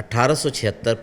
1876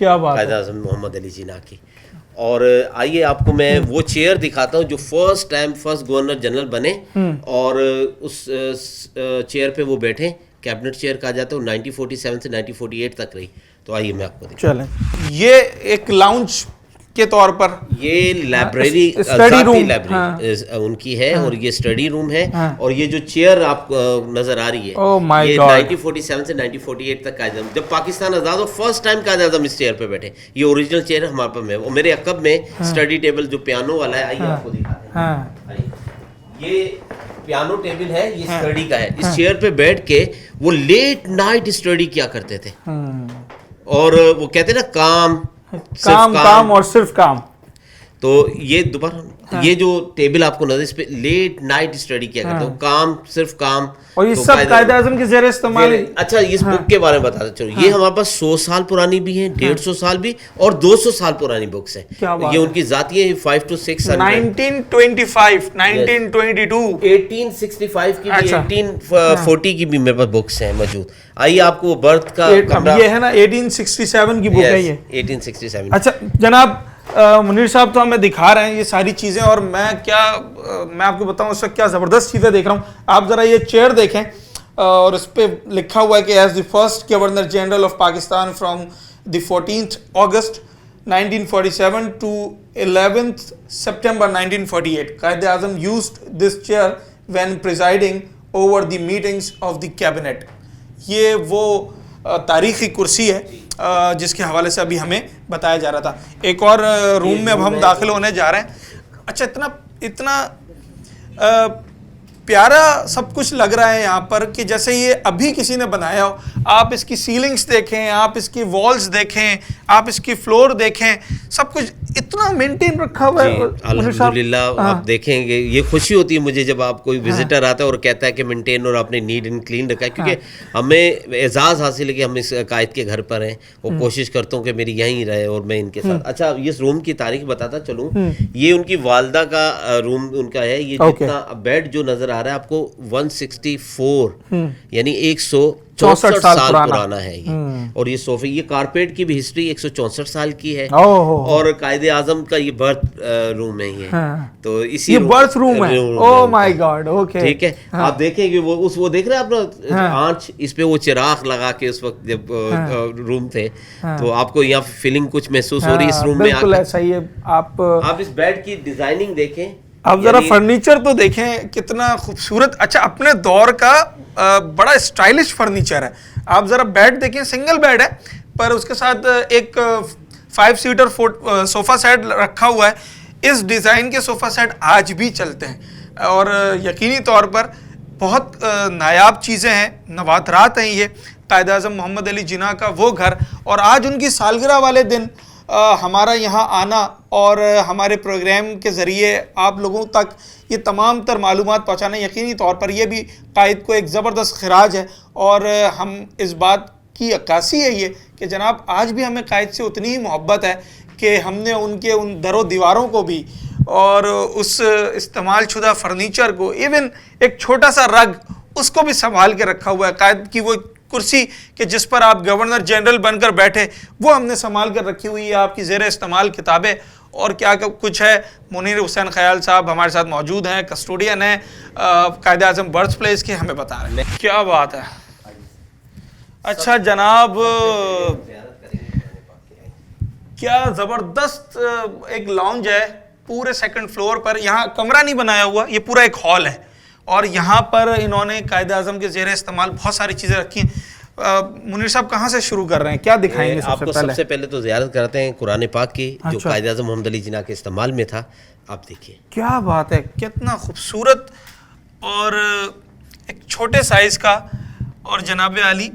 کیا بات ہے. قائد اعظم محمد علی جناح کی. اور آئیے آپ کو میں وہ چیئر دکھاتا ہوں جو فرسٹ گورنر جنرل بنے اور اس چیئر پہ وہ بیٹھے. کیبنٹ چیئر کہا جاتا ہے, 1947 سے 1948 تک رہی. تو آئیے میں آپ کو دکھاتا ہوں. چلیں, یہ ایک لاؤنج کے طور پر یہ لائبریری اسٹڈی روم لائبریری ان کی ہے اور یہ اسٹڈی روم ہے. اور یہ جو چیئر آپ کو نظر آ رہی ہے یہ 1947 سے 1948 تک قائد اعظم, جب پاکستان آزاد ہو فرسٹ ٹائم قائد اعظم اس چیئر پہ بیٹھے. یہ اوریجنل چیئر ہے ہمارے پاس میں, اور میرے عقب میں اسٹڈی ٹیبل جو پیانو والا ہے, آئیے آپ کو دکھاتے ہیں. یہ پیانو ٹیبل ہے, یہ اسٹڈی کا ہے. اس چیئر پہ بیٹھ کے وہ لیٹ نائٹ اسٹڈی کیا کرتے تھے, اور وہ کہتے ہیں نا کام اور صرف کام. تو یہ دوبارہ یہ جو ٹیبل آپ کو نظر, اس پہ لیٹ نائٹ اسٹڈی کیا کرتے ہو, کام صرف کام. اور یہ سب قائد اعظم کے زیر استعمال. اچھا اس بک کے بارے میں بتاتا چلو, یہ ہمارے پاس 100 سال پرانی بھی ہیں, 150 سال بھی, اور 200 سال پرانی بکس ہیں. یہ ان کی ذاتی ہے, 5 to 6 1925 1922 1865 کی بھی, 1840 کی بھی میرے پاس بکس ہیں موجود. آئیے آپ کو برتھ کا یہ ہے نا 1867 کی بک ہے یہ 1867. اچھا جناب منیر صاحب تو ہمیں دکھا رہے ہیں یہ ساری چیزیں, اور میں آپ کو بتاؤں اس وقت کیا زبردست چیزیں دیکھ رہا ہوں. آپ ذرا یہ چیئر دیکھیں, اور اس پہ لکھا ہوا ہے کہ as the first governor general of Pakistan from the 14th August 1947 to 11th September 1948 Quaid Azam used this chair when presiding over the meetings of the cabinet. یہ وہ تاریخی کرسی ہے جس کے حوالے سے ابھی ہمیں بتایا جا رہا تھا. ایک اور روم میں اب ہم داخل ہونے جا رہے ہیں. اچھا اتنا پیارا سب کچھ لگ رہا ہے یہاں پر کہ جیسے یہ ابھی کسی نے بنایا ہو. آپ اس کی سیلنگز دیکھیں, آپ اس کی والز دیکھیں, آپ اس کی فلور دیکھیں, سب کچھ اتنا مینٹین رکھا ہوا ہے. الحمدللہ آپ دیکھیں گے, یہ خوشی ہوتی ہے مجھے جب آپ کوئی وزٹر آتا ہے اور کہتا ہے کہ مینٹین اور آپ نے نیٹ اینڈ کلین رکھا ہے, کیونکہ ہمیں اعزاز حاصل ہے کہ ہم اس قائد کے گھر پر ہیں, اور کوشش کرتا ہوں کہ میری یہیں رہے اور میں ان کے ساتھ. اچھا اس روم کی تاریخ بتاتا چلوں, یہ ان کی والدہ کا روم ان کا ہے. یہ جتنا بیڈ جو نظر آ رہا ہے آپ کو 164 یعنی 164 سال پرانا ہے یہ. اور یہ صوفے, یہ کارپیٹ کی بھی ہسٹری 164 سال کی ہے. اور قائد اعظم کا یہ برتھ روم ہے یہ, تو اسی برتھ روم ہے. او مائی گاڈ, اوکے ٹھیک ہے. آپ دیکھیں کہ وہ دیکھ رہے ہیں آپ آنچ, اس پہ وہ چراغ لگا کے اس وقت جب روم تھے, تو آپ کو یہاں فیلنگ کچھ محسوس ہو رہی ہے اس روم میں. بالکل ایسا ہی ہے. آپ اس بیڈ کی ڈیزائننگ دیکھیں, اب ذرا فرنیچر تو دیکھیں کتنا خوبصورت. اچھا اپنے دور کا بڑا اسٹائلش فرنیچر ہے. آپ ذرا بیڈ دیکھیں, سنگل بیڈ ہے پر اس کے ساتھ ایک 5 سیٹر صوفہ سیٹ رکھا ہوا ہے. اس ڈیزائن کے صوفہ سیٹ آج بھی چلتے ہیں, اور یقینی طور پر بہت نایاب چیزیں ہیں, نوادرات ہیں یہ. قائد اعظم محمد علی جناح کا وہ گھر, اور آج ان کی سالگرہ والے دن ہمارا یہاں آنا اور ہمارے پروگرام کے ذریعے آپ لوگوں تک یہ تمام تر معلومات پہنچانا, یقینی طور پر یہ بھی قائد کو ایک زبردست خراج ہے. اور ہم اس بات کی عکاسی ہے یہ کہ جناب آج بھی ہمیں قائد سے اتنی ہی محبت ہے کہ ہم نے ان کے ان در و دیواروں کو بھی, اور اس استعمال شدہ فرنیچر کو, ایون ایک چھوٹا سا رگ اس کو بھی سنبھال کے رکھا ہوا ہے. قائد کی وہ کرسی کہ جس پر آپ گورنر جنرل بن کر بیٹھے, وہ ہم نے سنبھال کر رکھی ہوئی ہے. آپ کی زیر استعمال کتابیں اور کیا کچھ ہے. منیر حسین خیال صاحب ہمارے ساتھ موجود ہیں, کسٹوڈین ہیں قائد اعظم برتھ پلیس کے, ہمیں بتا رہے ہیں. کیا بات ہے. اچھا جناب, کیا زبردست ایک لاؤنج ہے پورے سیکنڈ فلور پر. یہاں کمرہ نہیں بنایا ہوا, یہ پورا ایک ہال ہے, اور یہاں پر انہوں نے قائد اعظم کے زیر استعمال بہت ساری چیزیں رکھی ہیں. منیر صاحب کہاں سے شروع کر رہے ہیں, کیا دکھائیں گے؟ آپ کو سب سے پہلے تو زیارت کرتے ہیں قرآن پاک کی جو قائد اعظم محمد علی جناح کے استعمال میں تھا. آپ دیکھیے کیا بات ہے, کتنا خوبصورت, اور ایک چھوٹے سائز کا, اور جناب علی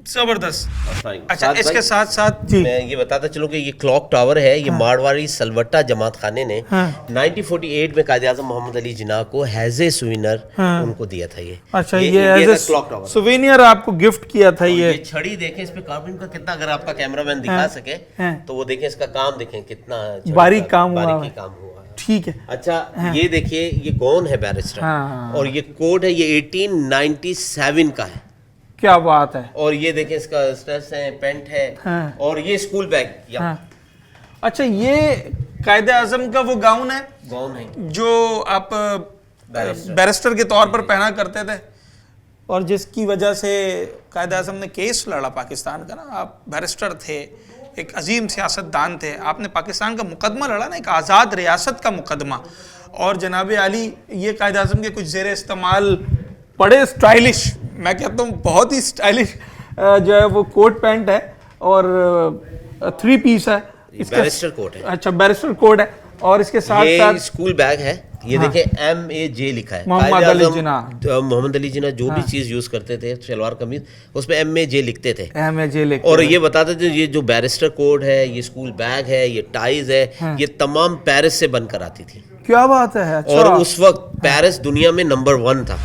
زبردست. اچھا اس کے ساتھ ساتھ میں یہ بتاتا چلوں کہ یہ کلاک ٹاور ہے, یہ مارواڑی سلوٹا جماعت خانے نے 1948 میں قائد اعظم محمد علی جناح کو ایز اے سوینر ان کو دیا تھا. یہ اچھا یہ ایز اے سوینئر آپ کو گفٹ کیا تھا. یہ چھڑی دیکھیں اس پہ کاربن کا کتنا, اگر آپ کا کیمرہ مین دکھا سکے تو وہ دیکھیں اس کا کام دیکھیں کتنا باریک کام ہوا ہے. ٹھیک ہے. اچھا یہ دیکھیے, یہ گون ہے بیرسٹر, اور یہ کوڈ ہے, یہ 1897 کا ہے. کیا بات ہے. اور یہ دیکھیں اس کا اسٹریس ہے، پینٹ ہے، اور یہ اسکول بیگ. اچھا یہ قائد اعظم کا وہ گاؤن ہے جو آپ بیرسٹر کے طور پر پہنا کرتے تھے اور جس کی وجہ سے قائد اعظم نے کیس لڑا پاکستان کا نا. آپ بیرسٹر تھے، ایک عظیم سیاستدان تھے، آپ نے پاکستان کا مقدمہ لڑا نا، ایک آزاد ریاست کا مقدمہ. اور جناب علی یہ قائد اعظم کے کچھ زیر استعمال بڑے اسٹائلش، میں کہتا ہوں بہت ہی اسٹائلش جو ہے وہ کوٹ پینٹ ہے اور 3 پیس ہے. بیرسٹر کوٹ ہے. اچھا بیرسٹر کوٹ ہے اور اس کے ساتھ ساتھ اسکول بیگ ہے. یہ دیکھیں MAJ لکھا ہے. محمد علی جناح، محمد علی جناح جو بھی چیز یوز کرتے تھے شلوار قمیض اس پہ MAJ لکھتے تھے. اور یہ بتاتے تھے یہ جو بیرسٹر کوٹ ہے، یہ اسکول بیگ ہے، یہ ٹائز ہے، یہ تمام پیرس سے بن کر آتی تھی. کیا بات ہے. اور اس وقت پیرس دنیا میں نمبر 1 تھا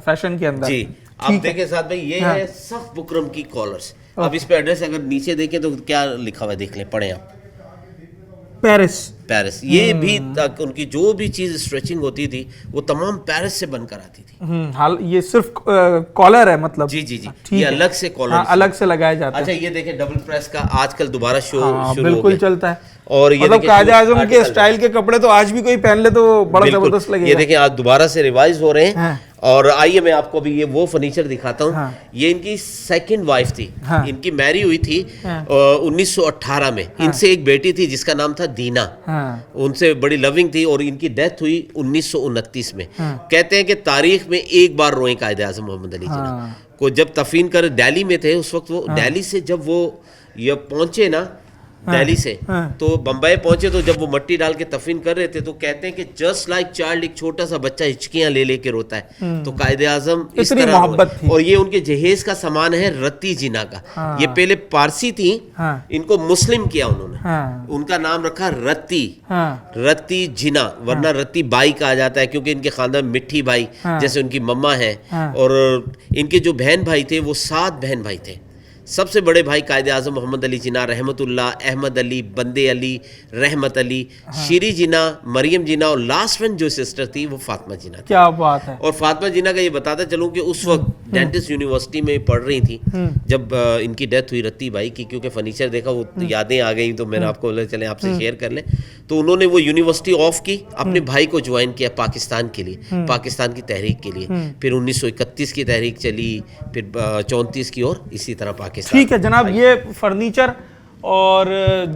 فیشن کے اندر. جی آپ دیکھیں ساتھ میں یہ ہے سخت بکرم کی کالرز. اب اس پہ ایڈریس اگر نیچے دیکھیں تو کیا لکھا ہوا ہے دیکھ لیں، پڑھیں آپ. پیرس. یہ بھی ان کی جو بھی چیز اسٹریچنگ ہوتی تھی وہ تمام پیرس سے بن کر آتی تھی. یہ صرف کالر ہے مطلب. جی یہ الگ سے کالر الگ سے لگایا جاتا ہے. اچھا یہ دیکھیں ڈبل پریس کا آج کل دوبارہ شروع بالکل چلتا ہے. اور یہ مطلب قائد اعظم کے اسٹائل کے کپڑے تو آج بھی کوئی پہن لے تو بڑا زبردست لگے گا. یہ دیکھیں آج دوبارہ سے ریوائز ہو رہے ہیں. اور آئیے میں آپ کو ابھی یہ وہ فرنیچر دکھاتا ہوں. یہ ان کی 2nd وائف تھی. ان کی میری ہوئی تھی 1918 میں. ان سے ایک بیٹی تھی جس کا نام تھا دینا. ان سے بڑی لونگ تھی اور ان کی ڈیتھ ہوئی 1929 میں. کہتے ہیں کہ تاریخ میں ایک بار روئے قائد اعظم محمد علی جناح کو. جب تفین کر دہلی میں تھے اس وقت، وہ دہلی سے جب وہ یہ پہنچے نا دہلی سے تو بمبئی پہنچے تو جب وہ مٹی ڈال کے تفین کر رہے تھے تو کہتے ہیں کہ جسٹ لائک چائلڈ، ایک چھوٹا سا بچہ ہچکیاں لے لے کے روتا ہے. تو قائد اعظم اس طرح محبت تھی. اور یہ ان کے جہیز کا سامان ہے رتی جنا کا. یہ پہلے پارسی تھی، ان کو مسلم کیا انہوں نے، ان کا نام رکھا رتی جنا، ورنہ رتی بائی کہا جاتا ہے کیونکہ ان کے خاندان مٹھی بائی جیسے ان کی مما ہے. اور ان کے جو بہن بھائی تھے وہ 7 بہن بھائی تھے. سب سے بڑے بھائی قائد اعظم محمد علی جناح، رحمت اللہ، احمد علی، بندے علی، رحمت علی، شیری جناح، مریم جناح، اور لاسٹ ون جو سسٹر تھی وہ فاطمہ جناح. کیا بات ہے. اور فاطمہ جناح کا یہ بتاتا چلوں کہ اس وقت ڈینٹسٹ یونیورسٹی میں پڑھ رہی تھی جب ان کی ڈیتھ ہوئی رتی بھائی کی. کیونکہ فرنیچر دیکھا وہ یادیں آ گئی تو میں نے آپ کو بولا چلیں آپ سے شیئر کر لیں. تو انہوں نے وہ یونیورسٹی آف کی، اپنے بھائی کو جوائن کیا پاکستان کے لیے، پاکستان کی تحریک کے لیے. پھر 1931 کی تحریک چلی، پھر 34 کی، اور اسی طرح پاکستان. ٹھیک ہے جناب، یہ فرنیچر اور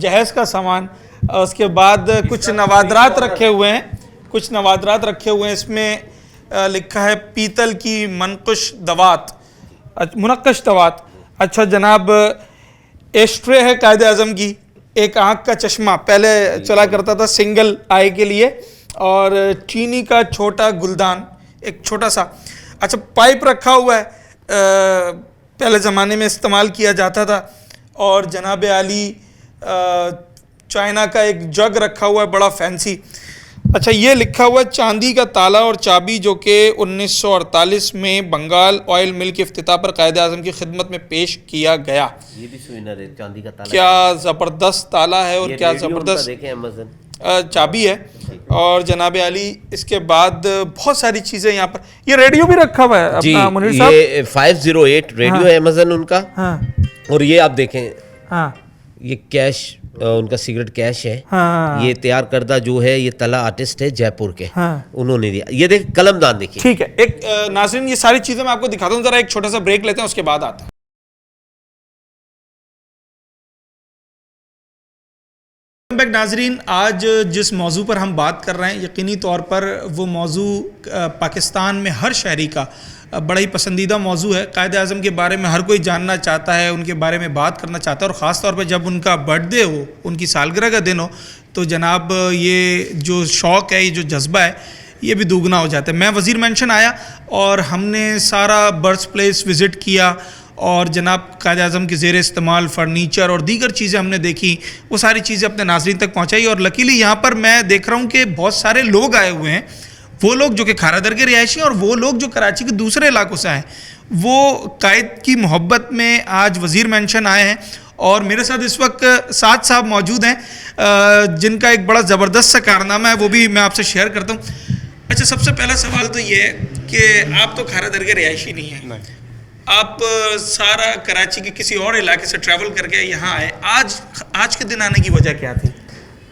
جہیز کا سامان. اس کے بعد کچھ نوادرات رکھے ہوئے ہیں. اس میں لکھا ہے پیتل کی منقش دوات. اچھا جناب، ایشٹرے ہے قائد اعظم کی، ایک آنکھ کا چشمہ پہلے چلا کرتا تھا سنگل آئی کے لیے، اور چینی کا چھوٹا گلدان ایک چھوٹا سا. اچھا پائپ رکھا ہوا ہے، پہلے زمانے میں استعمال کیا جاتا تھا. اور جناب علی چائنا کا ایک جگ رکھا ہوا ہے بڑا فینسی. اچھا یہ لکھا ہوا ہے چاندی کا تالا اور چابی، جو کہ 1948 میں بنگال آئل مل کے افتتاح پر قائد اعظم کی خدمت میں پیش کیا گیا. یہ بھی سوینر ہے چاندی کا تالا. کیا زبردست تالا ہے اور کیا زبردست چابی ہے. اور جناب علی اس کے بعد بہت ساری چیزیں یہاں پر. یہ ریڈیو بھی رکھا ہوا ہے اپنا منیر صاحب، یہ 508 ریڈیو ہے امیزن ان کا. اور یہ آپ دیکھیں یہ کیش ان کا سیکرٹ کیش ہے. یہ تیار کردہ جو ہے یہ تلا آرٹسٹ ہے جے پور کے، انہوں نے دیا. یہ دیکھ قلم دان دیکھیں. ٹھیک ہے ایک ناظرین یہ ساری چیزیں میں آپ کو دکھاتا ہوں، ذرا ایک چھوٹا سا بریک لیتے ہیں اس کے بعد آتا ہے. ناظرین آج جس موضوع پر ہم بات کر رہے ہیں یقینی طور پر وہ موضوع پاکستان میں ہر شہری کا بڑا ہی پسندیدہ موضوع ہے. قائد اعظم کے بارے میں ہر کوئی جاننا چاہتا ہے، ان کے بارے میں بات کرنا چاہتا ہے، اور خاص طور پہ جب ان کا برتھ ڈے ہو، ان کی سالگرہ کا دن ہو تو جناب یہ جو شوق ہے، یہ جو جذبہ ہے، یہ بھی دوگنا ہو جاتا ہے. میں وزیر مینشن آیا اور ہم نے سارا برتھ پلیس وزٹ کیا، اور جناب قائد اعظم کے زیر استعمال فرنیچر اور دیگر چیزیں ہم نے دیکھی. وہ ساری چیزیں اپنے ناظرین تک پہنچائی. اور لکیلی یہاں پر میں دیکھ رہا ہوں کہ بہت سارے لوگ آئے ہوئے ہیں، وہ لوگ جو کہ کھارا در کے رہائشی ہیں اور وہ لوگ جو کراچی کے دوسرے علاقوں سے آئے، وہ قائد کی محبت میں آج وزیر مینشن آئے ہیں. اور میرے ساتھ اس وقت 7 صاحب موجود ہیں جن کا ایک بڑا زبردست سا کارنامہ ہے، وہ بھی میں آپ سے شیئر کرتا ہوں. اچھا سب سے پہلا سوال تو یہ ہے کہ آپ تو کھارا در کے رہائشی نہیں ہیں، آپ سارا کراچی کے کسی اور علاقے سے ٹریول کر کے یہاں آئے, آج کے دن آنے کی وجہ کیا تھی؟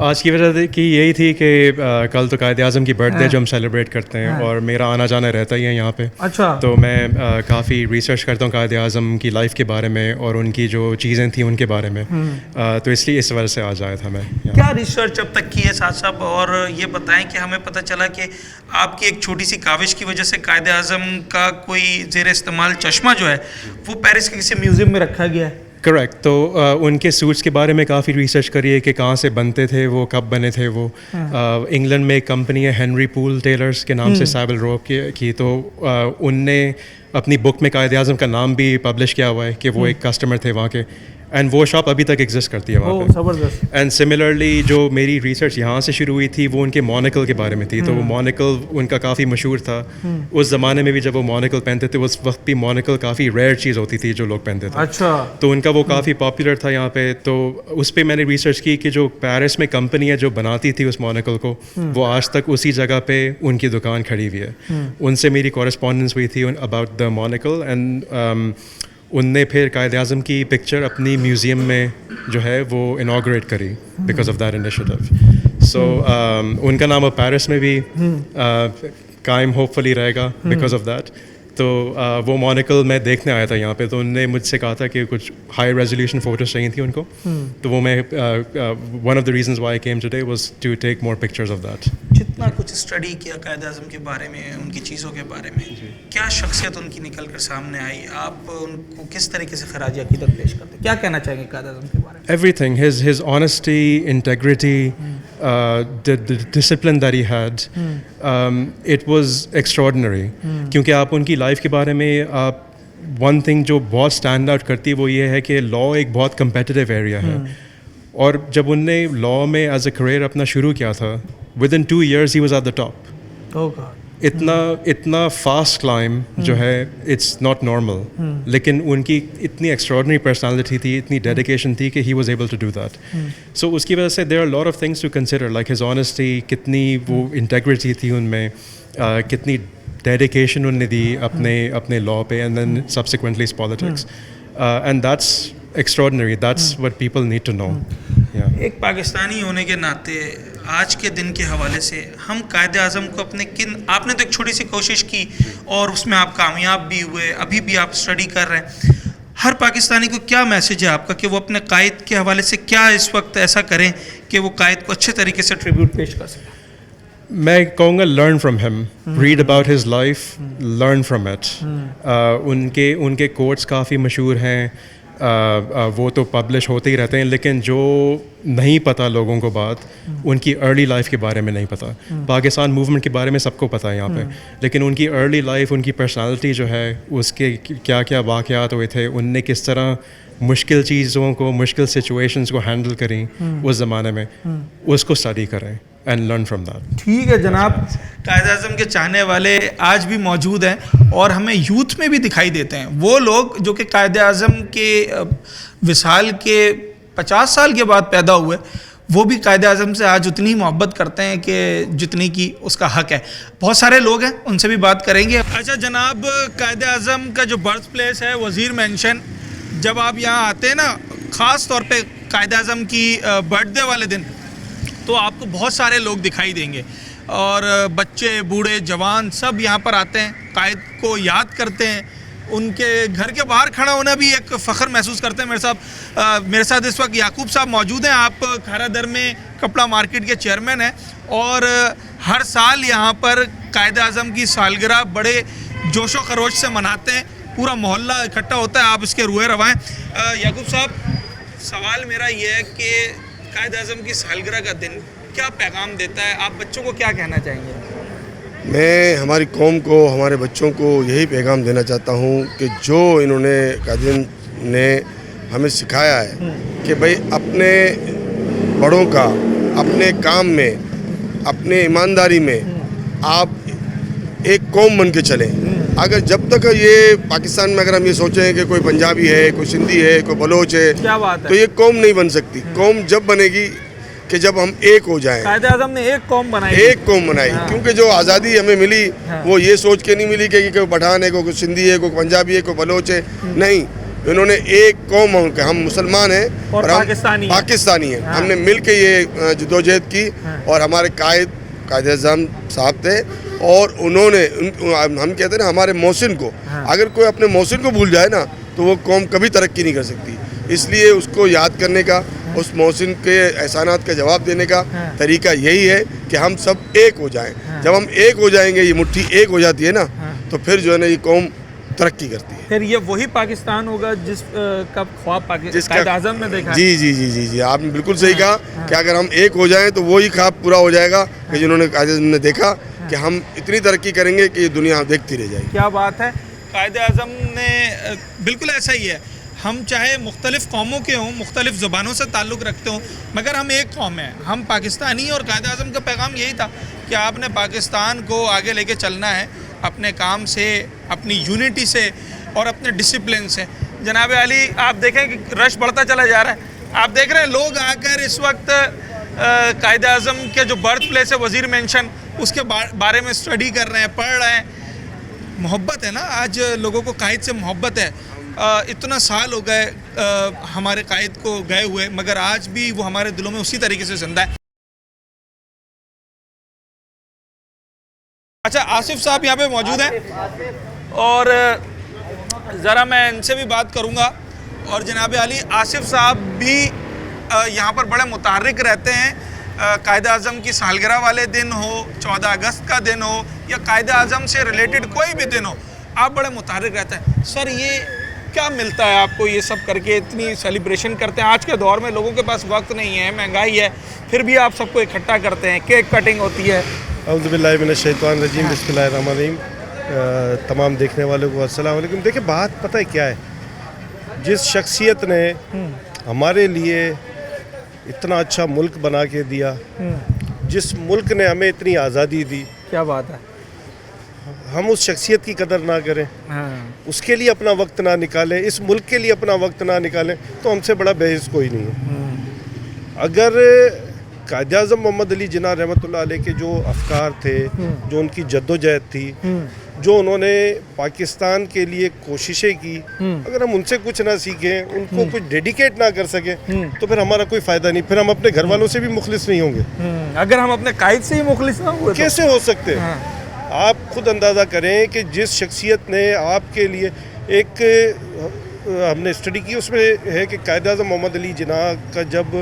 آج کی وجہ کی یہی تھی کہ کل تو قائد اعظم کی برتھ ڈے جو ہم سیلیبریٹ کرتے ہیں, اور میرا آنا جانا رہتا ہی ہے یہاں پہ. اچھا. تو میں کافی ریسرچ کرتا ہوں قائد اعظم کی لائف کے بارے میں اور ان کی جو چیزیں تھیں ان کے بارے میں, تو اس لیے اس وجہ سے آج آیا تھا میں. کیا ریسرچ اب تک کی ہے سعد صاحب, اور یہ بتائیں کہ ہمیں پتہ چلا کہ آپ کی ایک چھوٹی سی کاوش کی وجہ سے قائد اعظم کا کوئی زیر استعمال چشمہ جو ہے وہ پیرس کے کسی میوزیم میں رکھا گیا ہے. کریکٹ. تو ان کے سوٹس کے بارے میں کافی ریسرچ کری ہے کہ کہاں سے بنتے تھے وہ, کب بنے تھے وہ. انگلینڈ میں ایک کمپنی ہے ہینری پول ٹیلرز کے نام سے, سیول رو کی, تو ان نے اپنی بک میں قائد اعظم کا نام بھی پبلش کیا ہوا ہے کہ وہ ایک کسٹمر تھے وہاں کے, اینڈ وہ شاپ ابھی تک ایگزسٹ کرتی ہے وہاں پہ. زبردست. اینڈ سملرلی جو میری ریسرچ یہاں سے شروع ہوئی تھی وہ ان کے مونیکل کے بارے میں تھی. تو وہ مونیکل ان کا کافی مشہور تھا اس زمانے میں بھی, جب وہ مونیکل پہنتے تھے اس وقت بھی مونیکل کافی ریئر چیز ہوتی تھی جو لوگ پہنتے تھے. اچھا. تو ان کا وہ کافی پاپولر تھا یہاں پہ. تو اس پہ میں نے ریسرچ کی کہ جو پیرس میں کمپنی ہے جو بناتی تھی اس مونیکل کو, وہ آج تک اسی جگہ پہ ان کی دکان کھڑی ہوئی ہے. ان سے میری کورسپونڈنس ہوئی تھی اباؤٹ دا مونیکل, اینڈ ان نے پھر قائد اعظم کی پکچر اپنی میوزیم میں جو ہے وہ انوگریٹ کری بیکاز آف دیٹ انیشیٹو. سو ان کا نام اب پیرس میں بھی قائم ہوپ فلی رہے گا بیکاز آف دیٹ. تو وہ مونیکل میں دیکھنے آیا تھا یہاں پہ, تو انہوں نے مجھ سے کہا تھا کہ کچھ ہائی ریزولیوشن فوٹوز چاہیے تھیں ان کو. تو وہ میں one of the reasons why I came today was to take more pictures of that. جتنا کچھ اسٹڈی کیا قائد اعظم کے بارے میں, ان کی چیزوں کے بارے میں, کیا شخصیت ان کی نکل کر سامنے آئی, آپ ان کو کس طریقے سے خراج عقیدت پیش کرتے, کیا کہنا چاہیں گے قائد اعظم کے بارے میں؟ Everything, his honesty, integrity, the discipline that he had, it was extraordinary. کیونکہ آپ ان کی لائف کے بارے میں آپ ون تھنگ جو بہت اسٹینڈ آؤٹ کرتی ہے وہ یہ ہے کہ لا ایک بہت کمپیٹیٹیو ایریا ہے, اور جب ان نے لا میں ایز اے کریئر اپنا شروع کیا تھا, with in 2 years he was at the top. اتنا فاسٹ کلائم جو ہے اٹس ناٹ نارمل, لیکن ان کی اتنی ایکسٹراڈنری پرسنالٹی تھی, اتنی ڈیڈیکیشن تھی کہ he was able to do that. So اس کی وجہ سے there are lot of things to consider, like his honesty, کتنی وہ انٹیگریٹی تھی ان میں, کتنی ڈیڈیکیشن انہوں نے دی اپنے لا پہ, and then subsequently its politics, and that's extraordinary, that's what people need to know. ایک پاکستانی ہونے کے ناطے آج کے دن کے حوالے سے ہم قائد اعظم کو اپنے آپ نے تو ایک چھوٹی سی کوشش کی اور اس میں آپ کامیاب بھی ہوئے, ابھی بھی آپ اسٹڈی کر رہے ہیں, ہر پاکستانی کو کیا میسیج ہے آپ کا کہ وہ اپنے قائد کے حوالے سے کیا اس وقت ایسا کریں کہ وہ قائد کو اچھے طریقے سے ٹریبیوٹ پیش کر سکیں؟ میں کہوں گا learn from him, read about his life, learn from it. ان کے کوٹس کافی مشہور ہیں, وہ تو پبلش ہوتے ہی رہتے ہیں, لیکن جو نہیں پتہ لوگوں کو بات, ان کی ارلی لائف کے بارے میں نہیں پتہ. پاکستان موومنٹ کے بارے میں سب کو پتہ ہے یہاں پہ, لیکن ان کی ارلی لائف, ان کی پرسنالٹی جو ہے, اس کے کیا کیا واقعات ہوئے تھے, ان نے کس طرح مشکل چیزوں کو, مشکل سچویشنز کو ہینڈل کریں اس زمانے میں, اس کو اسٹڈی کریں اینڈ لرن فرام دیٹ. ٹھیک ہے جناب, قائد اعظم کے چاہنے والے آج بھی موجود ہیں اور ہمیں یوتھ میں بھی دکھائی دیتے ہیں. وہ لوگ جو کہ قائد اعظم کے وصال کے 50 سال کے بعد پیدا ہوئے, وہ بھی قائد اعظم سے آج اتنی محبت کرتے ہیں کہ جتنی کی اس کا حق ہے. بہت سارے لوگ ہیں, ان سے بھی بات کریں گے. اچھا جناب, قائد اعظم کا جو برتھ پلیس ہے وزیر مینشن, جب آپ یہاں آتے ہیں نا, خاص طور پہ قائد اعظم کی برتھ ڈے والے دن, تو آپ کو بہت سارے لوگ دکھائی دیں گے, اور بچے, بوڑھے, جوان سب یہاں پر آتے ہیں, قائد کو یاد کرتے ہیں. ان کے گھر کے باہر کھڑا ہونا بھی ایک فخر محسوس کرتے ہیں. میرے ساتھ اس وقت یعقوب صاحب موجود ہیں. آپ کھارا در میں کپڑا مارکیٹ کے چیئرمین ہیں, اور ہر سال یہاں پر قائد اعظم کی سالگرہ بڑے جوش و خروش سے مناتے ہیں, پورا محلہ اکٹھا ہوتا ہے. آپ اس کے روئے روائیں. یعقوب صاحب, سوال میرا یہ ہے کہ قائد اعظم کی سالگرہ کا دن کیا پیغام دیتا ہے, آپ بچوں کو کیا کہنا چاہیں گے؟ میں ہماری قوم کو, ہمارے بچوں کو یہی پیغام دینا چاہتا ہوں کہ جو انہوں نے قائد نے ہمیں سکھایا ہے کہ بھائی اپنے بڑوں کا اپنے کام میں, اپنے ایمانداری میں آپ ایک قوم بن کے چلیں. اگر جب تک یہ پاکستان میں اگر ہم یہ سوچیں کہ کوئی پنجابی ہے, کوئی سندھی ہے, کوئی بلوچ ہے, تو یہ قوم نہیں بن سکتی. قوم جب بنے گی کہ جب ہم ایک ہو جائیں. قائد اعظم نے ایک قوم بنائی, ایک قوم بنائی, کیونکہ جو آزادی ہمیں ملی وہ یہ سوچ کے نہیں ملی کہ کوئی پٹھان ہے, کوئی سندھی ہے, کوئی پنجابی ہے, کوئی بلوچ ہے, نہیں, انہوں نے ایک قوم ہو کہ ہم مسلمان ہیں اور ہم پاکستانی ہیں, ہم نے مل کے یہ جدوجہد کی. اور ہمارے قائد اعظم صاحب تھے, اور انہوں نے ہم کہتے ہیں نا ہمارے محسن کو, اگر کوئی اپنے محسن کو بھول جائے نا تو وہ قوم کبھی ترقی نہیں کر سکتی. اس لیے اس کو یاد کرنے کا, اس محسن کے احسانات کا جواب دینے کا طریقہ یہی ہے کہ ہم سب ایک ہو جائیں. جب ہم ایک ہو جائیں گے, یہ مٹھی ایک ہو جاتی ہے نا, تو پھر جو ہے نا یہ قوم ترقی کرتی ہے. پھر یہ وہی پاکستان ہوگا جس کا خواب قائد اعظم نے دیکھا. جی آپ نے بالکل صحیح کہا کہ اگر ہم ایک ہو جائیں تو وہی خواب پورا ہو جائے گا کہ جنہوں نے قائد اعظم نے دیکھا کہ ہم اتنی ترقی کریں گے کہ یہ دنیا دیکھتی رہ جائے گی. کیا بات ہے. قائد اعظم نے بالکل ایسا ہی ہے, ہم چاہے مختلف قوموں کے ہوں, مختلف زبانوں سے تعلق رکھتے ہوں, مگر ہم ایک قوم ہیں, ہم پاکستانی ہیں. اور قائد اعظم کا پیغام یہی تھا کہ آپ نے پاکستان کو آگے لے کے چلنا ہے اپنے کام سے, اپنی یونٹی سے اور اپنے ڈسپلن سے. جناب علی, آپ دیکھیں کہ رش بڑھتا چلا جا رہا ہے. آپ دیکھ رہے ہیں لوگ آ کر اس وقت قائد اعظم کے جو برتھ پلیس ہے وزیر مینشن, اس کے بارے میں اسٹڈی کر رہے ہیں, پڑھ رہے ہیں. محبت ہے نا, آج لوگوں کو قائد سے محبت ہے. اتنا سال ہو گئے ہمارے قائد کو گئے ہوئے, مگر آج بھی وہ ہمارے دلوں میں اسی طریقے سے زندہ ہے. اچھا, آصف صاحب یہاں پہ موجود ہیں اور ذرا میں ان سے بھی بات کروں گا. اور جناب علی, آصف صاحب بھی یہاں پر بڑے متحرک رہتے ہیں. قائد اعظم کی سالگرہ والے دن ہو, 14 اگست کا دن ہو, یا قائد اعظم سے ریلیٹڈ کوئی بھی دن ہو, آپ بڑے متحرک رہتے ہیں. سر, یہ کیا ملتا ہے آپ کو یہ سب کر کے, اتنی سیلیبریشن کرتے ہیں؟ آج کے دور میں لوگوں کے پاس وقت نہیں ہے, مہنگائی ہے, پھر بھی آپ سب کو اکٹھا کرتے ہیں, کیک کٹنگ ہوتی ہے. اعوذ باللہ من الشیطان الرجیم, بسم اللہ الرحمن الرحیم. تمام دیکھنے والوں کو السلام علیکم. دیکھیں, بات پتہ ہے کیا ہے, جس شخصیت نے ہمارے لیے اتنا اچھا ملک بنا کے دیا, جس ملک نے ہمیں اتنی آزادی دی, کیا بات ہے, ہم اس شخصیت کی قدر نہ کریں, اس کے لیے اپنا وقت نہ نکالیں, اس ملک کے لیے اپنا وقت نہ نکالیں, تو ہم سے بڑا بحث کوئی نہیں ہے. اگر قائد اعظم محمد علی جناح رحمۃ اللہ علیہ کے جو افکار تھے, جو ان کی جدوجہد تھی, جو انہوں نے پاکستان کے لیے کوششیں کی, اگر ہم ان سے کچھ نہ سیکھیں, ان کو کچھ ڈیڈیکیٹ نہ کر سکیں, تو پھر ہمارا کوئی فائدہ نہیں. پھر ہم اپنے گھر والوں سے بھی مخلص نہیں ہوں گے. اگر ہم اپنے قائد سے ہی مخلص نہ ہوئے کیسے ہو سکتے؟ آپ خود اندازہ کریں کہ جس شخصیت نے آپ کے لیے ایک, ہم نے اسٹڈی کی, اس میں ہے کہ قائد اعظم محمد علی جناح کا جب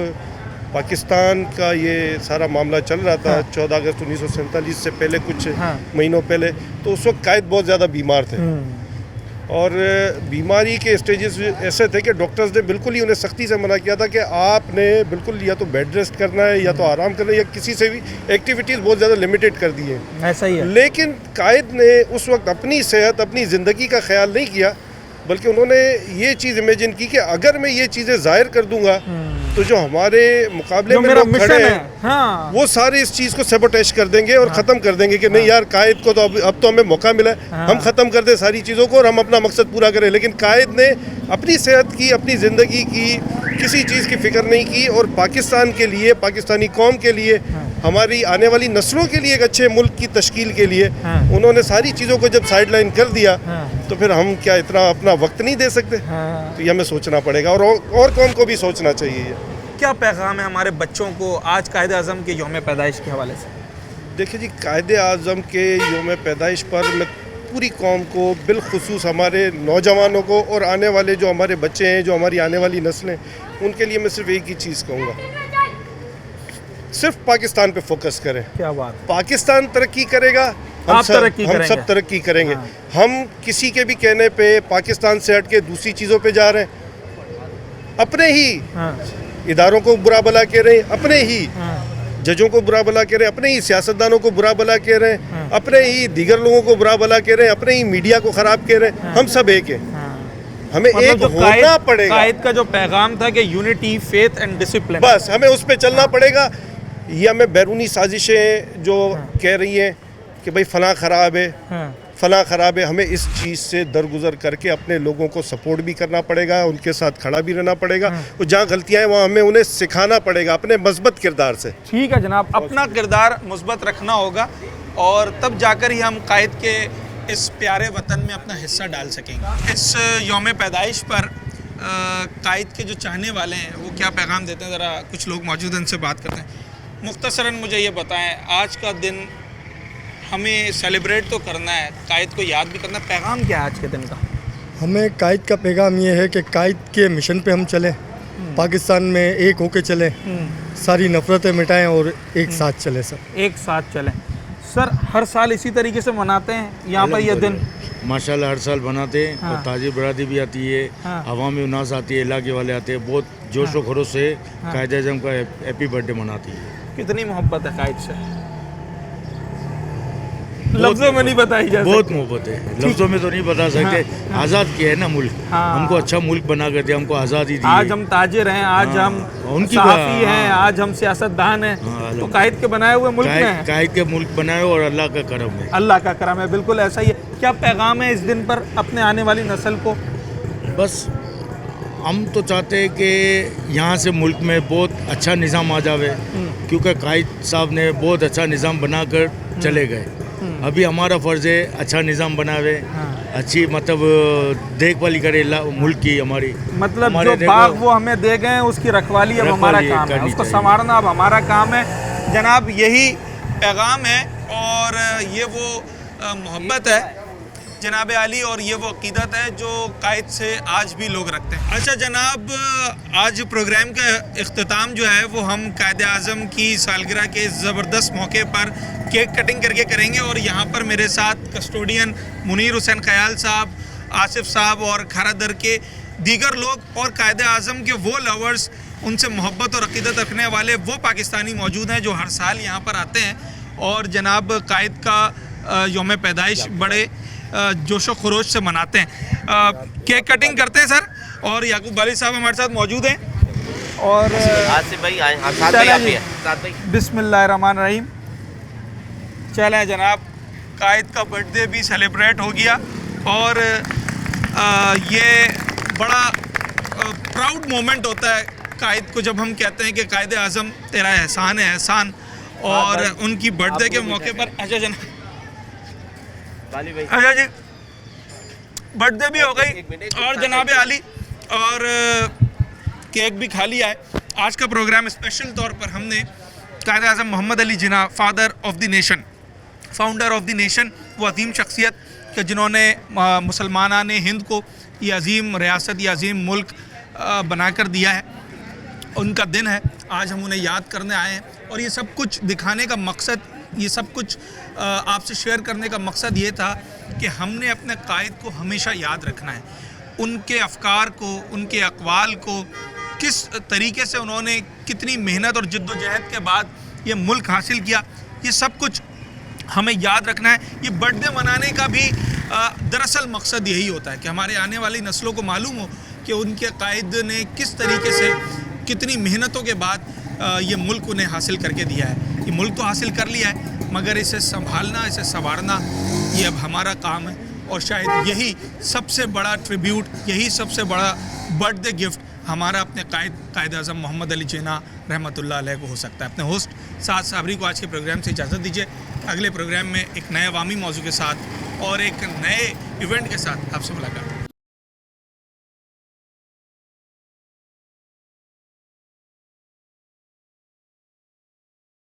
پاکستان کا یہ سارا معاملہ چل رہا تھا 14 اگست 1947 سے پہلے, کچھ مہینوں پہلے, تو اس وقت قائد بہت زیادہ بیمار تھے, اور بیماری کے اسٹیجز ایسے تھے کہ ڈاکٹرز نے بالکل ہی انہیں سختی سے منع کیا تھا کہ آپ نے بالکل یا تو بیڈ ریسٹ کرنا ہے, یا تو آرام کرنا ہے, یا کسی سے بھی ایکٹیویٹیز بہت زیادہ لمیٹڈ کر دی ہیں. ایسا ہی ہے. لیکن قائد نے اس وقت اپنی صحت, اپنی زندگی کا خیال نہیں کیا, بلکہ انہوں نے یہ چیز امیجن کی کہ اگر میں یہ چیزیں ظاہر کر دوں گا تو جو ہمارے مقابلے میں لوگ کھڑے ہیں وہ سارے اس چیز کو سیبوٹیج کر دیں گے اور ختم کر دیں گے کہ نہیں یار, قائد کو تو اب تو ہمیں موقع ملا ہے, ہم ختم کر دیں ساری چیزوں کو اور ہم اپنا مقصد پورا کریں. لیکن قائد نے اپنی صحت کی, اپنی زندگی کی, کسی چیز کی فکر نہیں کی, اور پاکستان کے لیے, پاکستانی قوم کے لیے, ہماری آنے والی نسلوں کے لیے, ایک اچھے ملک کی تشکیل کے لیے انہوں نے ساری چیزوں کو جب سائڈ لائن کر دیا, تو پھر ہم کیا اتنا اپنا وقت نہیں دے سکتے؟ تو یہ ہمیں سوچنا پڑے گا, اور قوم کو بھی سوچنا چاہیے. کیا پیغام ہے ہمارے بچوں کو آج قائد اعظم کے یوم پیدائش کے حوالے سے؟ دیکھیں جی, قائد اعظم کے یوم پیدائش پر میں پوری قوم کو, بالخصوص ہمارے نوجوانوں کو اور آنے والے جو ہمارے بچے ہیں, جو ہماری آنے والی نسلیں, ان کے لیے میں صرف ایک ہی چیز کہوں گا, صرف پاکستان پہ فوکس کریں. کیا بات, پاکستان ترقی کرے گا, ہم سب ترقی کریں گے. ہم کسی کے بھی کہنے پہ پاکستان سے ہٹ کے دوسری چیزوں پہ جا رہے ہیں, اپنے ہی اداروں کو برا بلا کہہ رہے ہیں, اپنے ہی ججوں کو برا بلا کہہ رہے ہیں, اپنے ہی سیاستدانوں کو برا بلا کہہ رہے ہیں, اپنے ہی دیگر لوگوں کو برا بلا کہہ رہے ہیں, اپنے ہی میڈیا کو خراب کہہ رہے ہیں. ہم سب ایک ہیں, ہمیں ایک ہونا پڑے گا. قائد کا جو پیغام تھا کہ یونٹی, فیتھ اینڈ ڈسپلن, بس ہمیں اس پہ چلنا پڑے گا. یہ ہمیں بیرونی سازشیں جو کہہ رہی ہیں کہ بھائی فلاں خراب ہے, فلاں خراب ہے. ہمیں اس چیز سے درگزر کر کے اپنے لوگوں کو سپورٹ بھی کرنا پڑے گا, ان کے ساتھ کھڑا بھی رہنا پڑے گا, اور جہاں غلطیاں ہیں وہاں ہمیں انہیں سکھانا پڑے گا اپنے مثبت کردار سے. ٹھیک ہے جناب, اپنا کردار مثبت رکھنا ہوگا اور تب جا کر ہی ہم قائد کے اس پیارے وطن میں اپنا حصہ ڈال سکیں گے. اس یوم پیدائش پر قائد کے جو چاہنے والے ہیں وہ کیا پیغام دیتے ہیں, ذرا کچھ لوگ موجود ہیں ان سے بات کرتے ہیں. مختصراً مجھے یہ بتائیں, آج کا دن ہمیں سیلیبریٹ تو کرنا ہے, قائد کو یاد بھی کرنا ہے, پیغام کیا ہے آج کے دن کا؟ ہمیں قائد کا پیغام یہ ہے کہ قائد کے مشن پہ ہم چلیں, پاکستان میں ایک ہو کے چلیں, ساری نفرتیں مٹائیں اور ایک ساتھ چلیں. سر ایک ساتھ چلیں. سر ہر سال اسی طریقے سے مناتے ہیں یہاں پر یہ دن؟ ماشاءاللہ ہر سال بناتے ہیں, اور تاجر برادری بھی آتی ہے, عوامی الناس آتی ہے, علاقے والے آتے ہیں, بہت جوش و خروش سے قائد اعظم کا ہیپی برتھ ڈے مناتی ہے. کتنی محبت ہے قائد سے؟ لفظوں میں نہیں بتائی جا سکتی. بہت محبت ہے, لفظوں میں تو نہیں بتا سکتے. آزاد کیا ہے نا ملک, ہم کو اچھا ملک بنا کر دیا, ہم کو آزادی دی. آج ہم تاجر ہیں, آج ہم صحافی ہیں, آج ہم سیاستدان ہیں, تو قائد کے بنائے ہوئے ملک میں ہیں. قائد کے ملک بنائے اور اللہ کا کرم ہے. اللہ کا کرم ہے, بالکل ایسا ہی ہے. کیا پیغام ہے اس دن پر اپنے آنے والی نسل کو؟ بس ہم تو چاہتے ہیں کہ یہاں سے ملک میں بہت اچھا نظام آ جاوے, کیونکہ قائد صاحب نے بہت اچھا نظام بنا کر چلے گئے. ابھی ہمارا فرض ہے اچھا نظام بناوے, اچھی مطلب دیکھ بھالی کرے ملک کی. ہماری مطلب جو باغ وہ ہمیں دے گئے ہیں اس کی رکھوالی اب ہمارا کام ہے, اس کو سنوارنا اب ہمارا کام ہے. جناب یہی پیغام ہے اور یہ وہ محبت ہے جناب عالی, اور یہ وہ عقیدت ہے جو قائد سے آج بھی لوگ رکھتے ہیں. اچھا جناب, آج پروگرام کا اختتام جو ہے وہ ہم قائد اعظم کی سالگرہ کے زبردست موقع پر کیک کٹنگ کر کے کریں گے, اور یہاں پر میرے ساتھ کسٹوڈین منیر حسین خیال صاحب, آصف صاحب اور کھارا در کے دیگر لوگ اور قائد اعظم کے وہ لورز, ان سے محبت اور عقیدت رکھنے والے وہ پاکستانی موجود ہیں جو ہر سال یہاں پر آتے ہیں اور جناب قائد کا یوم پیدائش بڑے جوش و خروش سے مناتے ہیں. کیک کٹنگ کرتے ہیں سر, اور یعقوب والی صاحب ہمارے ساتھ موجود ہیں. اور بسم اللہ الرحمن الرحیم. چلیں جناب, قائد کا برتھ ڈے بھی سیلیبریٹ ہو گیا, اور یہ بڑا پراؤڈ مومنٹ ہوتا ہے قائد کو جب ہم کہتے ہیں کہ قائد اعظم تیرا احسان ہے احسان, اور ان کی برتھ ڈے کے موقع پر. اچھا جناب, اچھا جی, برتھ ڈے بھی ہو گئی اور جناب عالی اور کیک بھی کھا لیا ہے. آج کا پروگرام اسپیشل طور پر ہم نے Quaid Azam Muhammad Ali Jinnah, father of the nation, founder of the nation, وہ عظیم شخصیت کہ جنہوں نے مسلمانان ہند کو یہ عظیم ریاست, یہ عظیم ملک بنا کر دیا ہے, ان کا دن ہے. آج ہم انہیں یاد کرنے آئے ہیں, اور یہ سب کچھ دکھانے کا مقصد, یہ سب کچھ آپ سے شیئر کرنے کا مقصد یہ تھا کہ ہم نے اپنے قائد کو ہمیشہ یاد رکھنا ہے, ان کے افکار کو, ان کے اقوال کو, کس طریقے سے انہوں نے کتنی محنت اور جد و جہد کے بعد یہ ملک حاصل کیا, یہ سب کچھ ہمیں یاد رکھنا ہے. یہ برتھ ڈے منانے کا بھی دراصل مقصد یہی ہوتا ہے کہ ہمارے آنے والی نسلوں کو معلوم ہو کہ ان کے قائد نے کس طریقے سے, کتنی محنتوں کے بعد یہ ملک انہیں حاصل کر کے دیا ہے. یہ ملک تو حاصل کر لیا ہے, مگر اسے سنبھالنا, اسے سنوارنا یہ اب ہمارا کام ہے, اور شاید یہی سب سے بڑا ٹریبیوٹ, یہی سب سے بڑا برتھ ڈے گفٹ ہمارا اپنے قائد اعظم محمد علی جناح رحمۃ اللہ علیہ کو ہو سکتا ہے. اپنے ہوسٹ سعد صابری کو آج کے پروگرام سے اجازت دیجیے. اگلے پروگرام میں ایک نئے عوامی موضوع کے ساتھ اور ایک نئے ایونٹ کے ساتھ آپ سے ملاقات.